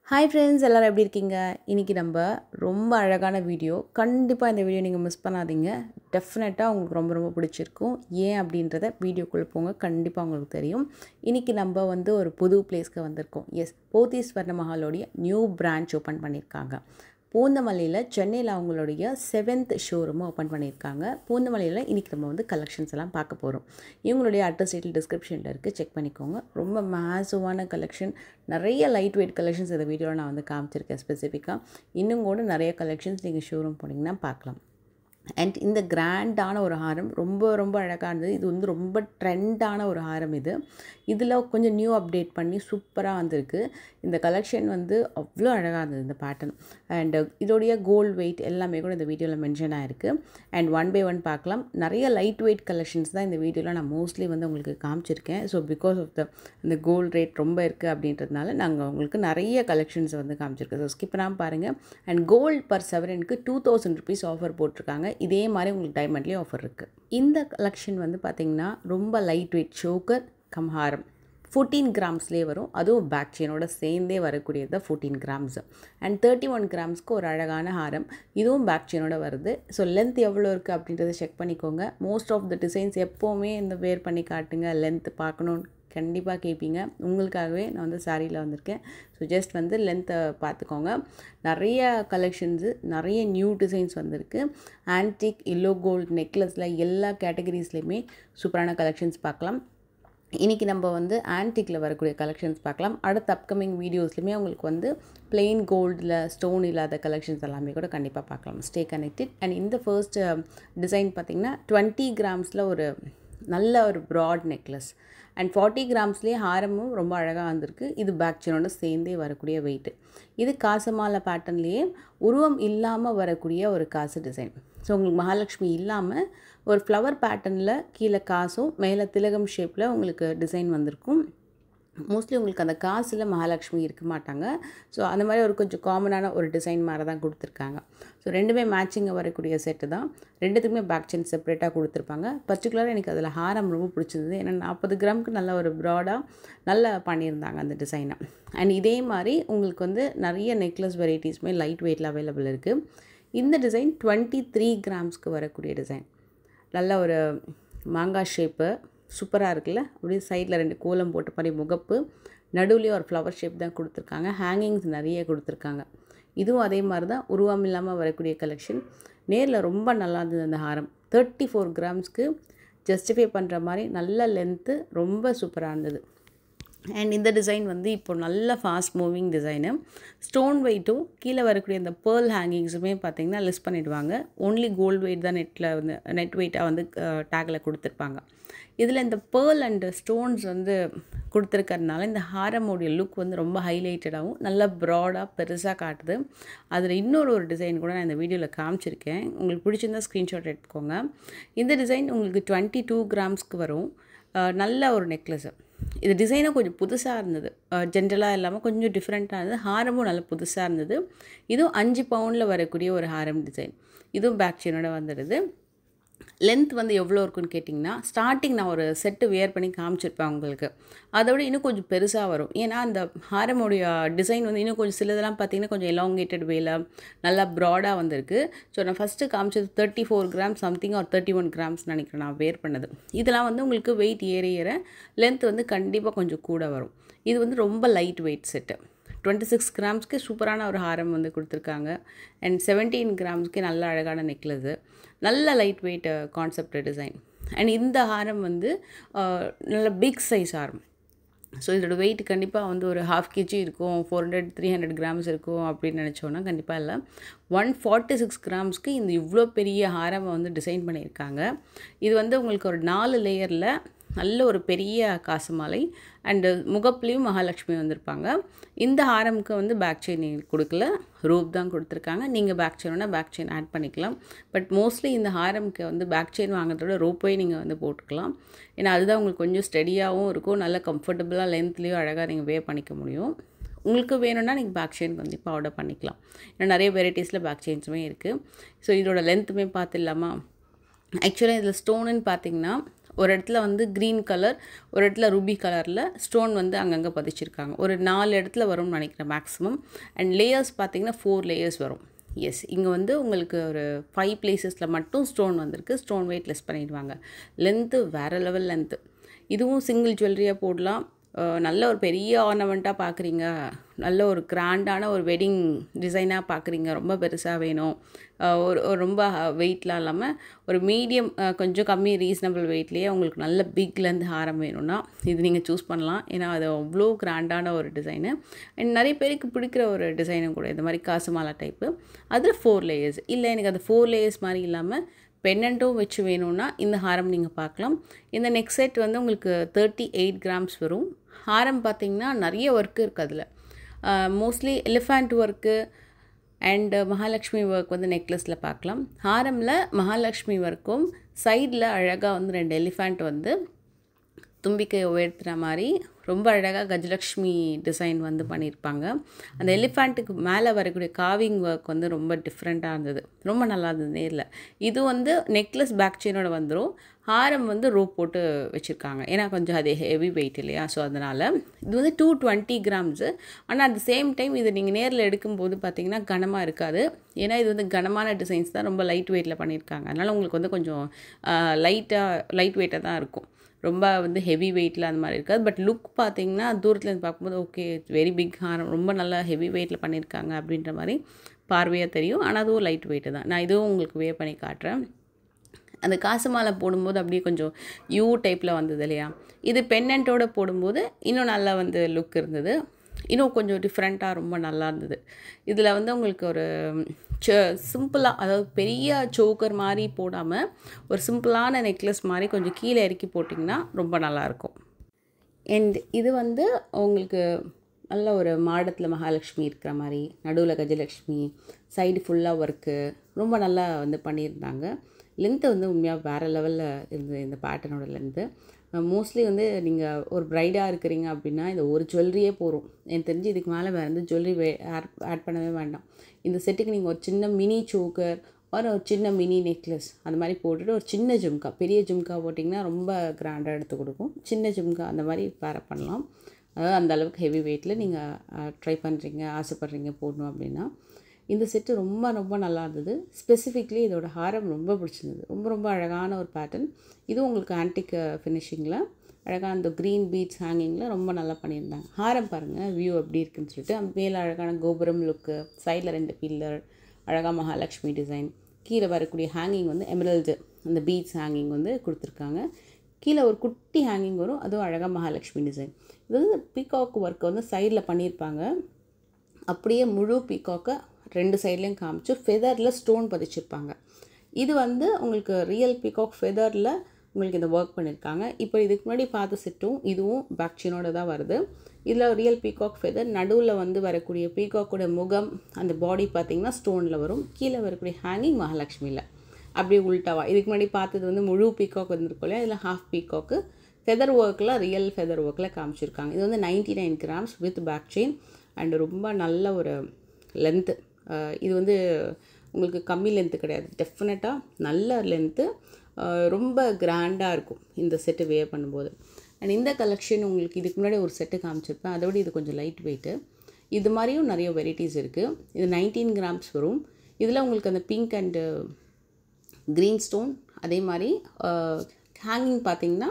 Hi friends, எல்லோரும் எப்படி இருக்கீங்க? இன்றைக்கி நம்ம ரொம்ப அழகான வீடியோ. கண்டிப்பாக இந்த வீடியோ நீங்கள் மிஸ் பண்ணாதீங்க. டெஃபினட்டாக உங்களுக்கு ரொம்ப ரொம்ப பிடிச்சிருக்கும். ஏன் அப்படின்றத வீடியோக்குள்ளே போங்க, கண்டிப்பாக உங்களுக்கு தெரியும். இன்றைக்கி நம்ம ஒரு புது பிளேஸ்க்கு வந்திருக்கோம். எஸ், போத்தீஸ் ஸ்வர்ண மஹாலோடைய நியூ பிரான்ச் ஓப்பன் பண்ணியிருக்காங்க. பூந்தமல்லியில் சென்னையில் அவங்களுடைய 7th ஷோரூமை ஓப்பன் பண்ணியிருக்காங்க. பூந்தமல்லியில் இன்றைக்கி நம்ம கலெக்ஷன்ஸ் எல்லாம் பார்க்க போகிறோம். இவங்களுடைய அட்ரஸ் டீட்டெயில் டிஸ்கிரிப்ஷனில் இருக்குது, செக் பண்ணிக்கோங்க. ரொம்ப மேசிவான கலெக்ஷன், நிறைய லைட் வெயிட் கலெக்ஷன்ஸ் இந்த வீடியோவில் நான் காமிச்சிருக்கேன் ஸ்பெசிஃபிக்காக. இன்னும் கூட நிறைய கலெக்ஷன்ஸ் நீங்கள் ஷோரூம் போனீங்கன்னா பார்க்கலாம். அண்ட் இந்த கிராண்டான ஒரு ஹாரம் ரொம்ப ரொம்ப அழகாக இருந்தது. இது ரொம்ப ட்ரெண்டான ஒரு ஹாரம். இதில் கொஞ்சம் நியூ அப்டேட் பண்ணி சூப்பராக வந்திருக்கு. இந்த கலெக்ஷன் அவ்வளோ அழகாக இருந்தது இந்த பேட்டர்ன். அண்ட் இதோடைய கோல்டு வெயிட் எல்லாமே கூட இந்த வீடியோவில் மென்ஷன் ஆகிருக்கு. அண்ட் ஒன் பை ஒன் பார்க்கலாம். நிறைய லைட் வெயிட் கலெக்ஷன்ஸ் தான் இந்த வீடியோவில் நான் மோஸ்ட்லி உங்களுக்கு காமிச்சிருக்கேன். ஸோ பிகாஸ் ஆஃப் இந்த கோல்டு ரேட் ரொம்ப இருக்குது அப்படின்றதுனால நாங்கள் உங்களுக்கு நிறைய கலெக்ஷன்ஸ் காமிச்சிருக்கோம். ஸோ ஸ்கிப் பண்ணாமல் பாருங்கள். அண்ட் கோல்டு பர் செவரனுக்கு 2000 rupees ஆஃபர் போட்டிருக்காங்க. இதே மாதிரி உங்களுக்கு டைமண்ட்லேயும் ஆஃபர் இருக்குது. இந்த கலெக்ஷன் பார்த்திங்கன்னா ரொம்ப லைட் வெயிட் சோக்கர் கம் ஹாரம் 14 கிராம்ஸ்லேயே வரும். அதுவும் பேக் செயினோட சேர்ந்தே வரக்கூடியது 14 கிராம்ஸ். அண்ட் 31 கிராம்ஸ்க்கு ஒரு அழகான ஹாரம், இதுவும் பேக் செயினோட வருது. ஸோ லென்த் எவ்வளோ இருக்குது அப்படின்றத செக் பண்ணிக்கோங்க. மோஸ்ட் ஆஃப் த டிசைன்ஸ் எப்போவுமே வேர் பண்ணி காட்டுங்க, லென்த் பார்க்கணும் கண்டிப்பாக கேட்பீங்க. உங்களுக்காகவே நான் சாரியில் வந்திருக்கேன். ஸோ ஜஸ்ட் லென்த்தை பார்த்துக்கோங்க. நிறைய கலெக்ஷன்ஸு, நிறைய நியூ டிசைன்ஸ் வந்திருக்கு. ஆன்டிக் எல்லோ கோல்டு நெக்லஸில் எல்லா கேட்டகரிஸ்லேயுமே சூப்பரான கலெக்ஷன்ஸ் பார்க்கலாம். இன்றைக்கி நம்ம ஆன்டிக்கில் வரக்கூடிய கலெக்ஷன்ஸ் பார்க்கலாம். அடுத்த அப்கமிங் வீடியோஸ்லையுமே உங்களுக்கு பிளெயின் கோல்டில் ஸ்டோன் இல்லாத கலெக்ஷன்ஸ் எல்லாமே கூட கண்டிப்பாக பார்க்கலாம். Stay connected. அண்ட் இந்த ஃபர்ஸ்ட் டிசைன் பார்த்திங்கன்னா 20 கிராம்ஸில் ஒரு நல்ல ஒரு ப்ராட் நெக்லஸ். அண்ட் 40 கிராம்ஸ்லேயே ஹாரமும் ரொம்ப அழகாக வந்திருக்கு. இது பேக் செயினோட சேர்ந்தே வரக்கூடிய வெயிட்டு. இது காசு மாலை பேட்டர்ன்லேயே உருவம் இல்லாமல் வரக்கூடிய ஒரு காசு டிசைன். ஸோ உங்களுக்கு மகாலட்சுமி இல்லாமல் ஒரு ஃப்ளவர் பேட்டர்னில் கீழே காசும் மேலே திலகம் ஷேப்பில் உங்களுக்கு டிசைன் வந்திருக்கும். மோஸ்ட்லி உங்களுக்கு அந்த காசில் மகாலட்சுமி இருக்க மாட்டாங்க. ஸோ அந்த மாதிரி ஒரு கொஞ்சம் காமனான ஒரு டிசைன் மாதிரி தான் கொடுத்துருக்காங்க. ஸோ ரெண்டுமே மேட்சிங்காக வரக்கூடிய செட்டு தான். ரெண்டுத்துக்குமே பேக் செயின் செப்பரேட்டாக கொடுத்துருப்பாங்க. பர்டிகுலராக எனக்கு அதில் ஹாரம் ரொம்ப பிடிச்சிருந்தது. ஏன்னா 40 கிராமுக்கு நல்ல ஒரு ப்ராடாக நல்லா பண்ணியிருந்தாங்க அந்த டிசைனை. அண்ட் இதே மாதிரி உங்களுக்கு நிறைய நெக்லஸ் வெரைட்டிஸுமே லைட் வெயிட்டில் அவைலபிள் இருக்குது. இந்த டிசைன் 23 கிராம்ஸ்க்கு வரக்கூடிய டிசைன். நல்ல ஒரு மாங்காய் ஷேப்பு சூப்பராக இருக்குல்ல. அப்படியே சைடில் 2 கோலம் போட்ட மாதிரி முகப்பு, நடுவுலேயே ஒரு ஃப்ளவர் ஷேப் தான் கொடுத்துருக்காங்க. ஹேங்கிங்ஸ் நிறைய கொடுத்துருக்காங்க. இதுவும் அதே மாதிரி தான் உருவம் இல்லாமல் வரக்கூடிய கலெக்ஷன். நேரில் ரொம்ப நல்லா இருந்தது அந்த ஹாரம். 34 கிராம்ஸ்க்கு ஜஸ்டிஃபை பண்ணுற மாதிரி நல்ல லென்த்து, ரொம்ப சூப்பராக இருந்தது. அண்ட் இந்த டிசைன் இப்போ நல்ல ஃபாஸ்ட் மூவிங் டிசைனு. ஸ்டோன் வெயிட்டும் கீழே வரக்கூடிய இந்த பேர்ல் ஹேங்கிங்ஸுமே பார்த்திங்கன்னா லிஸ்ட் பண்ணிவிடுவாங்க. ஓன்லி கோல்டு வெயிட் தான் நெட் வெயிட்டாக டேக்கில் கொடுத்துருப்பாங்க. இதில் இந்த பேர்ல் அண்டு ஸ்டோன்ஸ் கொடுத்துருக்கறதுனால இந்த ஹாரமோடைய லுக் ரொம்ப ஹைலைட்டடாகவும் நல்ல ப்ராடாக பெருசாக காட்டுது. அதில் இன்னொரு டிசைன் கூட நான் இந்த வீடியோவில் காமிச்சிருக்கேன். உங்களுக்கு பிடிச்சிருந்தா ஸ்க்ரீன்ஷாட் எடுத்துக்கோங்க. இந்த டிசைன் உங்களுக்கு 22 கிராம்ஸ்க்கு வரும். நல்ல ஒரு நெக்லஸ்ஸு. இது டிசைனும் கொஞ்சம் புதுசாக இருந்தது. ஜென்ரலாக இல்லாமல் கொஞ்சம் டிஃப்ரெண்ட்டாக இருந்தது. ஹாரமும் நல்ல புதுசாக இருந்தது. இதுவும் 5 பவுண்டில் வரக்கூடிய ஒரு ஹாரம் டிசைன். இதுவும் பேக் செயினோட வந்துடுது. லென்த் எவ்வளோ இருக்குன்னு கேட்டிங்கன்னா, ஸ்டார்டிங் நான் ஒரு செட்டு வேர் பண்ணி காமிச்சிருப்பேன் உங்களுக்கு. அதோட இன்னும் கொஞ்சம் பெருசாக வரும். ஏன்னா அந்த ஹாரமுடைய டிசைன் இன்னும் கொஞ்சம் சிலதெல்லாம் பார்த்திங்கன்னா கொஞ்சம் எலாங்கேட்டட் வேல நல்லா ப்ராடாக வந்திருக்கு. ஸோ நான் ஃபஸ்ட்டு காமிச்சது 34 கிராம்ஸ் சம்திங் ஒரு 31 கிராம்ஸ் நினைக்கிறேன் நான் வேர் பண்ணது. இதெல்லாம் உங்களுக்கு வெயிட் ஏற லென்த் கண்டிப்பாக கொஞ்சம் கூட வரும். இது ரொம்ப லைட் வெயிட் செட்டு. 26 கிராம்ஸ்க்கு சூப்பரான ஒரு ஹாரம் கொடுத்துருக்காங்க. அண்ட் 17 கிராம்ஸ்க்கு நல்ல அழகான நெக்லஸ்ஸு, நல்ல light weight concept design. And இந்த ஹாரம் நல்ல பிக் சைஸ் ஹாரம். ஸோ இதோட வெயிட் கண்டிப்பாக ஒரு 1/2 kg இருக்கும், 400-300 கிராம்ஸ் இருக்கும் அப்படின்னு நினச்சோன்னா கண்டிப்பாக இல்லை. 146 கிராம்ஸ்க்கு இந்த இவ்வளோ பெரிய ஹாரம் டிசைன் பண்ணியிருக்காங்க. இது உங்களுக்கு ஒரு 4 லேயரில் நல்ல ஒரு பெரிய காசு மாலை அண்டு முகப்புலேயும் மகாலட்சுமி வந்திருப்பாங்க. இந்த ஹாரமுக்கு பேக் செயின் கொடுக்கல, ரூப் தான் கொடுத்துருக்காங்க. நீங்கள் பேக் செயின்னா பேக் செயின் ஆட் பண்ணிக்கலாம். பட் மோஸ்ட்லி இந்த ஹாரமுக்கு பேக் செயின் வாங்குறதோட ரோப்பே நீங்கள் போட்டுக்கலாம். ஏன்னா அதுதான் உங்களுக்கு கொஞ்சம் ஸ்டெடியாகவும் இருக்கும், நல்ல கம்ஃபர்டபுளாக லென்த்லேயும் அழகாக நீங்கள் வேர் பண்ணிக்க முடியும். உங்களுக்கு வேணும்னா நீங்கள் பேக் செயின் இப்போ ஆர்டர் பண்ணிக்கலாம். ஏன்னா நிறைய வெரைட்டிஸில் பேக் செயின்ஸுமே இருக்குது. ஸோ இதோட லென்த்துமே பார்த்துடலாமா? ஆக்சுவலாக இதில் ஸ்டோனுன்னு பார்த்திங்கன்னா ஒரு இடத்துல வந்து க்ரீன் கலர், ஒரு இடத்துல ரூபி கலரில் ஸ்டோன் வந்து அங்கங்கே பதிச்சிருக்காங்க. ஒரு 4 இடத்துல வரும்னு நினைக்கிறேன் மேக்ஸிமம். அண்ட் லேயர்ஸ் பார்த்தீங்கன்னா 4 லேயர்ஸ் வரும். எஸ், இங்கே வந்து உங்களுக்கு ஒரு 5 பிளேசஸில் மட்டும் ஸ்டோன் வந்திருக்கு. ஸ்டோன் வெயிட் லெஸ் பண்ணிடுவாங்க. லென்த்து வேறு லெவல் லென்த்து. இதுவும் சிங்கிள் ஜுவல்லரியாக போடலாம். நல்ல ஒரு பெரிய ஆர்னமெண்ட்டாக பார்க்குறீங்க, நல்ல ஒரு கிராண்டான ஒரு வெட்டிங் டிசைனாக பார்க்குறீங்க, ரொம்ப பெருசாக வேணும், ஒரு ரொம்ப வெயிட்லாம் இல்லாமல் ஒரு மீடியம் கொஞ்சம் கம்மி ரீசனபிள் வெயிட்லேயே உங்களுக்கு நல்ல பிக்லேருந்து ஹாரம் வேணும்னா இது நீங்கள் சூஸ் பண்ணலாம். ஏன்னா அது அவ்வளோ கிராண்டான ஒரு டிசைனு. அண்ட் நிறைய பேருக்கு பிடிக்கிற ஒரு டிசைனும் கூட இந்த மாதிரி காசு மாலா டைப்பு. அதில் 4 லேயர்ஸ் இல்லை, எனக்கு அது 4 லேயர்ஸ் மாதிரி இல்லாமல் பெண்டன்ட்டும் வச்சு வேணும்னா இந்த ஹாரம் நீங்கள் பார்க்கலாம். இந்த நெக் செட் வந்து உங்களுக்கு 38 கிராம்ஸ் வரும். ஹாரம் பார்த்திங்கன்னா நிறைய ஒர்க்கு இருக்குது அதில். Mostly elephant work and Mahalakshmi work வந்து நெக்லஸில் பார்க்கலாம். ஹாரமில் மகாலட்சுமி ஒர்க்கும் சைடில் அழகாக வந்து 2 எலிஃபண்ட் வந்து தும்பிக்கையை உயர்த்துகிற மாதிரி ரொம்ப அழகாக கஜலக்ஷ்மி டிசைன் வந்து பண்ணியிருப்பாங்க. அந்த எலிஃபண்ட்டுக்கு மேலே வரக்கூடிய காவிங் ஒர்க் வந்து ரொம்ப டிஃப்ரெண்ட்டாக இருந்தது, ரொம்ப நல்லா இருந்தது நேரில். இது வந்து நெக்லஸ் பேக் செயினோட வந்துடும். ஹாரம் வந்து ரோப் போட்டு வச்சுருக்காங்க, ஏன்னா கொஞ்சம் அது ஹெவி வெயிட் இல்லையா, ஸோ அதனால் இது வந்து 220 கிராம்ஸு. ஆனால் அட் த சேம் டைம் இது நீங்கள் நேரில் எடுக்கும்போது பார்த்திங்கன்னா கனமாக இருக்காது. ஏன்னா இது வந்து கனமான டிசைன்ஸ் தான் ரொம்ப லைட் வெயிட்டில் பண்ணியிருக்காங்க. அதனால் உங்களுக்கு வந்து கொஞ்சம் லைட் வெயிட்டாக தான் இருக்கும். ரொம்ப வந்து ஹெவி வெயிட்டில் அந்த மாதிரி இருக்காது. பட் லுக் பார்த்திங்கன்னா தூரத்துலேருந்து பார்க்கும்போது ஓகே இட்ஸ் வெரி பிக் ஹாரம், ரொம்ப நல்லா ஹெவி வெயிட்டில் பண்ணியிருக்காங்க அப்படின்ற மாதிரி பார்வையாக தெரியும். ஆனால் அதுவும் லைட் வெயிட்டு தான். நான் இதுவும் உங்களுக்கு வேர் பண்ணி காட்டுறேன். அந்த காசு மாலை போடும்போது அப்படியே கொஞ்சம் யூ டைப்பில் வந்தது இல்லையா, இது பென்னண்ட்டோடு போடும்போது இன்னும் நல்லா வந்து லுக் இருந்தது, இன்னும் கொஞ்சம் டிஃப்ரெண்ட்டாக ரொம்ப நல்லா இருந்தது. இதில் வந்து உங்களுக்கு ஒரு சிம்பிளாக, அதாவது பெரிய சோக்கர் மாதிரி போடாமல் ஒரு சிம்பிளான நெக்லஸ் மாதிரி கொஞ்சம் கீழே இறக்கி போட்டிங்கன்னா ரொம்ப நல்லாயிருக்கும். அண்ட் இது வந்து உங்களுக்கு நல்ல ஒரு மாடத்தில் மகாலட்சுமி இருக்கிற மாதிரி, நடுவில் கஜலக்ஷ்மி, சைடு ஃபுல்லாக ஒர்க்கு ரொம்ப நல்லா வந்து பண்ணியிருந்தாங்க. லென்த்து வந்து உண்மையாக வேறு லெவலில் இருந்தது இந்த பேட்டர்னோட லென்த்து. மோஸ்ட்லி வந்து நீங்கள் ஒரு ப்ரைடாக இருக்கிறீங்க அப்படின்னா இந்த ஒரு ஜுவல்லரியே போகும். எனக்கு தெரிஞ்சு இதுக்கு மேலே வேறு எந்த ஜுவல்லரி ஆட் பண்ணவே வேண்டாம். இந்த செட்டுக்கு நீங்கள் ஒரு சின்ன மினி சோக்கர், ஒரு சின்ன மினி நெக்லஸ் அந்த மாதிரி போட்டுட்டு ஒரு சின்ன ஜும்கா, பெரிய ஜும்கா போட்டிங்கன்னா ரொம்ப கிராண்டாக எடுத்து கொடுக்கும். சின்ன ஜும்கா அந்த மாதிரி பேர பண்ணலாம். அதாவது அந்த அளவுக்கு ஹெவி வெயிட்டில் நீங்கள் ட்ரை பண்ணுறீங்க, ஆசைப்பட்றீங்க போடணும் அப்படின்னா இந்த செட்டு ரொம்ப ரொம்ப நல்லா இருந்தது. ஸ்பெசிஃபிக்லி இதோட ஹாரம் ரொம்ப பிடிச்சிருந்தது. ரொம்ப ரொம்ப அழகான ஒரு பேட்டர்ன். இதுவும் உங்களுக்கு ஆன்டிக் ஃபினிஷிங்கில் அழகாக அந்த க்ரீன் பீட்ஸ் ஹேங்கிங்கில் ரொம்ப நல்லா பண்ணியிருந்தாங்க. ஹாரம் பாருங்கள் வியூ எப்படி இருக்குன்னு சொல்லிட்டு. மேலே அழகான கோபுரம் லுக்கு, சைடில் 2 பில்லர், அழகாக மகாலட்சுமி டிசைன், கீழே வரக்கூடிய ஹேங்கிங் வந்து எமரல்டு அந்த பீட்ஸ் ஹேங்கிங் வந்து கொடுத்துருக்காங்க. கீழே ஒரு குட்டி ஹேங்கிங் வரும், அதுவும் அழகாக மகாலட்சுமி டிசைன். இது வந்து பீகாக் ஒர்க்கை வந்து சைடில் பண்ணியிருப்பாங்க. அப்படியே முழு பீகாக்கை 2 சைட்லேயும் காமிச்சு ஃபெதரில் ஸ்டோன் பதிச்சிருப்பாங்க. இது வந்து உங்களுக்கு ரியல் பீகாக் ஃபெதரில் உங்களுக்கு இந்த ஒர்க் பண்ணியிருக்காங்க. இப்போ இதுக்கு முன்னாடி பார்த்த செட்டும் இதுவும் பேக் செயினோட தான் வருது. இதில் ரியல் பீகாக் ஃபெதர், நடுவில் வந்து வரக்கூடிய பீகாக்கோட முகம், அந்த பாடி பார்த்திங்கன்னா ஸ்டோனில் வரும். கீழே வரக்கூடிய ஹேங்கிங் மகாலட்சுமியில் அப்படியே உல்ட்டாவா. இதுக்கு முன்னாடி பார்த்தது வந்து முழு பீகாக் வந்துருக்கும் இல்லையா, இதில் ஹாஃப் பீகாக்கு ஃபெதர் ஒர்க்கில், ரியல் ஃபெதர் ஒர்க்கில் காமிச்சிருக்காங்க. இது வந்து 99 grams with back chain and ரொம்ப நல்ல ஒரு லென்த்து. இது வந்து உங்களுக்கு கம்மி லென்த்து கிடையாது, டெஃபினட்டாக நல்ல லென்த்து, ரொம்ப கிராண்டாக இருக்கும் இந்த செட்டு வேர் பண்ணும்போது. அண்ட் இந்த கலெக்ஷன் உங்களுக்கு இதுக்கு முன்னாடி ஒரு செட்டு காமிச்சிருப்பேன், அதோட இது கொஞ்சம் லைட் வெயிட்டு. இது மாதிரியும் நிறைய வெரைட்டிஸ் இருக்குது. இது 19 கிராம்ஸ் வரும். இதில் உங்களுக்கு அந்த பிங்க் அண்டு க்ரீன் ஸ்டோன், அதே மாதிரி ஹேங்கிங் பார்த்திங்கன்னா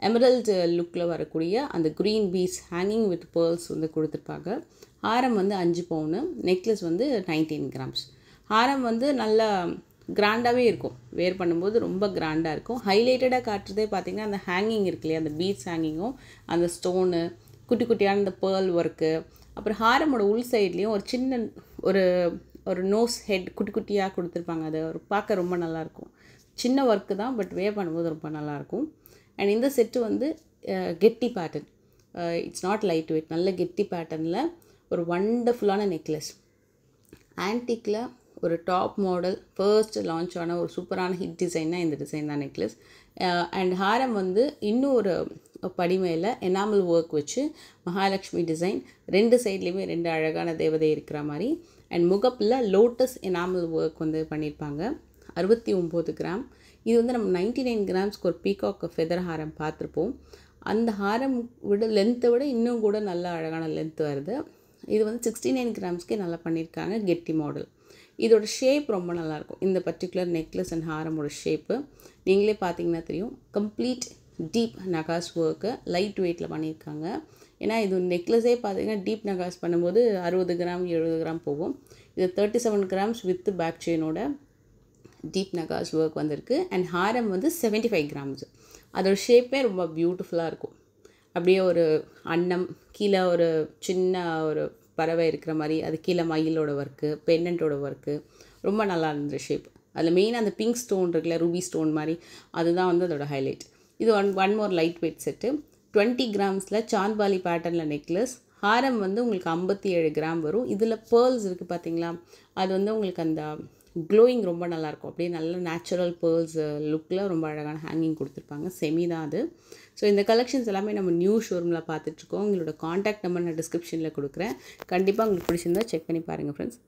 எமரல்டு லுக்கில் வரக்கூடிய அந்த green peas hanging with pearls வந்து கொடுத்துருப்பாங்க. ஹாரம் வந்து 5 பவுனு, நெக்லஸ் வந்து 19 கிராம்ஸ். ஹாரம் வந்து நல்லா கிராண்டாகவே இருக்கும், வேர் பண்ணும்போது ரொம்ப கிராண்டாக இருக்கும். ஹைலைட்டடாக காட்டுறதே பார்த்திங்கன்னா அந்த ஹேங்கிங் இருக்கு இல்லையா, அந்த பீட்ஸ் ஹேங்கிங்கும் அந்த ஸ்டோனு, குட்டி குட்டியான அந்த பேர்ல் ஒர்க்கு, அப்புறம் ஹாரமோட உள் சைட்லேயும் ஒரு சின்ன ஒரு நோஸ் ஹெட் குட்டி குட்டியாக கொடுத்துருப்பாங்க. அது ஒரு பார்க்க ரொம்ப நல்லாயிருக்கும். சின்ன ஒர்க்கு தான், பட் வேர் பண்ணும்போது ரொம்ப நல்லாயிருக்கும். அண்ட் இந்த செட்டு வந்து கெட்டி pattern, it's not light weight, நல்ல கெட்டி பேட்டர்னில் ஒரு வண்டர்ஃபுல்லான நெக்லஸ். ஆன்டிக்கில் ஒரு டாப் மாடல் ஃபர்ஸ்ட் லான்ச் ஆன ஒரு சூப்பரான ஹிட் டிசைன்னா இந்த டிசைன் தான் நெக்லஸ். அண்ட் ஹாரம் வந்து இன்னும் ஒரு படி மேலே எனாமல் ஒர்க் வச்சு மகாலட்சுமி டிசைன், 2 சைட்லேயுமே 2 அழகான தேவதை இருக்கிற மாதிரி. அண்ட் முகப்பில் லோட்டஸ் எனாமல் ஒர்க் வந்து பண்ணியிருப்பாங்க. 69 கிராம். இது வந்து நம்ம 99 கிராம்ஸ்க்கு ஒரு பீகாக் ஃபெதர் ஹாரம் பார்த்துருப்போம். அந்த ஹாரம் லென்த்தை விட இன்னும் கூட நல்ல அழகான லென்த் வருது. இது வந்து 69 கிராம்ஸ்க்கே நல்லா பண்ணியிருக்காங்க. கெட்டி மாடல். இதோட ஷேப் ரொம்ப நல்லாயிருக்கும். இந்த பர்டிகுலர் நெக்லஸ் அண்ட் ஹாரமோட ஷேப்பு நீங்களே பார்த்தீங்கன்னா தெரியும். கம்ப்ளீட் டீப் நகாஸ் ஒர்க்கு லைட் வெயிட்டில் பண்ணியிருக்காங்க. ஏன்னா இது நெக்லஸே பார்த்தீங்கன்னா டீப் நகாஸ் பண்ணும்போது 60 கிராம் 70 கிராம் போகும். இது 37 கிராம்ஸ் வித் பேக் செயினோட டீப் நகாஸ் ஒர்க் வந்திருக்கு. அண்ட் ஹாரம் வந்து 75 கிராம்ஸ். அதோட ஷேப்பே ரொம்ப பியூட்டிஃபுல்லாக இருக்கும். அப்படியே ஒரு அன்னம் கீழே ஒரு சின்ன ஒரு பறவை இருக்கிற மாதிரி, அது கீழே மயிலோட ஒர்க்கு, பெண்டன்ட்டோட ஒர்க்கு ரொம்ப நல்லா இருந்தது ஷேப். அதில் மெயினாக அந்த பிங்க் ஸ்டோன் இருக்குல்ல, ரூபி ஸ்டோன் மாதிரி, அதுதான் வந்து அதோட ஹைலைட். இது one more light weight set. 20 கிராம்ஸில் சாந்த்பாலி பேட்டர்னில் நெக்லஸ். ஹாரம் வந்து உங்களுக்கு 57 கிராம் வரும். இதில் பேர்ல்ஸ் இருக்குது பார்த்தீங்களா, அது வந்து உங்களுக்கு அந்த க்ளோயிங் ரொம்ப நல்லாயிருக்கும். அப்படியே நல்ல நேச்சுரல் பேர்ல்ஸ் லுக்கில் ரொம்ப அழகான ஹேங்கிங் கொடுத்துருப்பாங்க. செமி தான் அது. ஸோ இந்த கலெக்ஷன்ஸ் எல்லாமே நம்ம நியூ ஷோரூமில் பார்த்துட்ருக்கோம். உங்களோட காண்டாக்ட் நம்பர் நான் டிஸ்கிரிப்ஷனில் கொடுக்குறேன். கண்டிப்பாக உங்களுக்கு பிடிச்சிருந்தா செக் பண்ணி பாருங்கள் ஃப்ரெண்ட்ஸ்.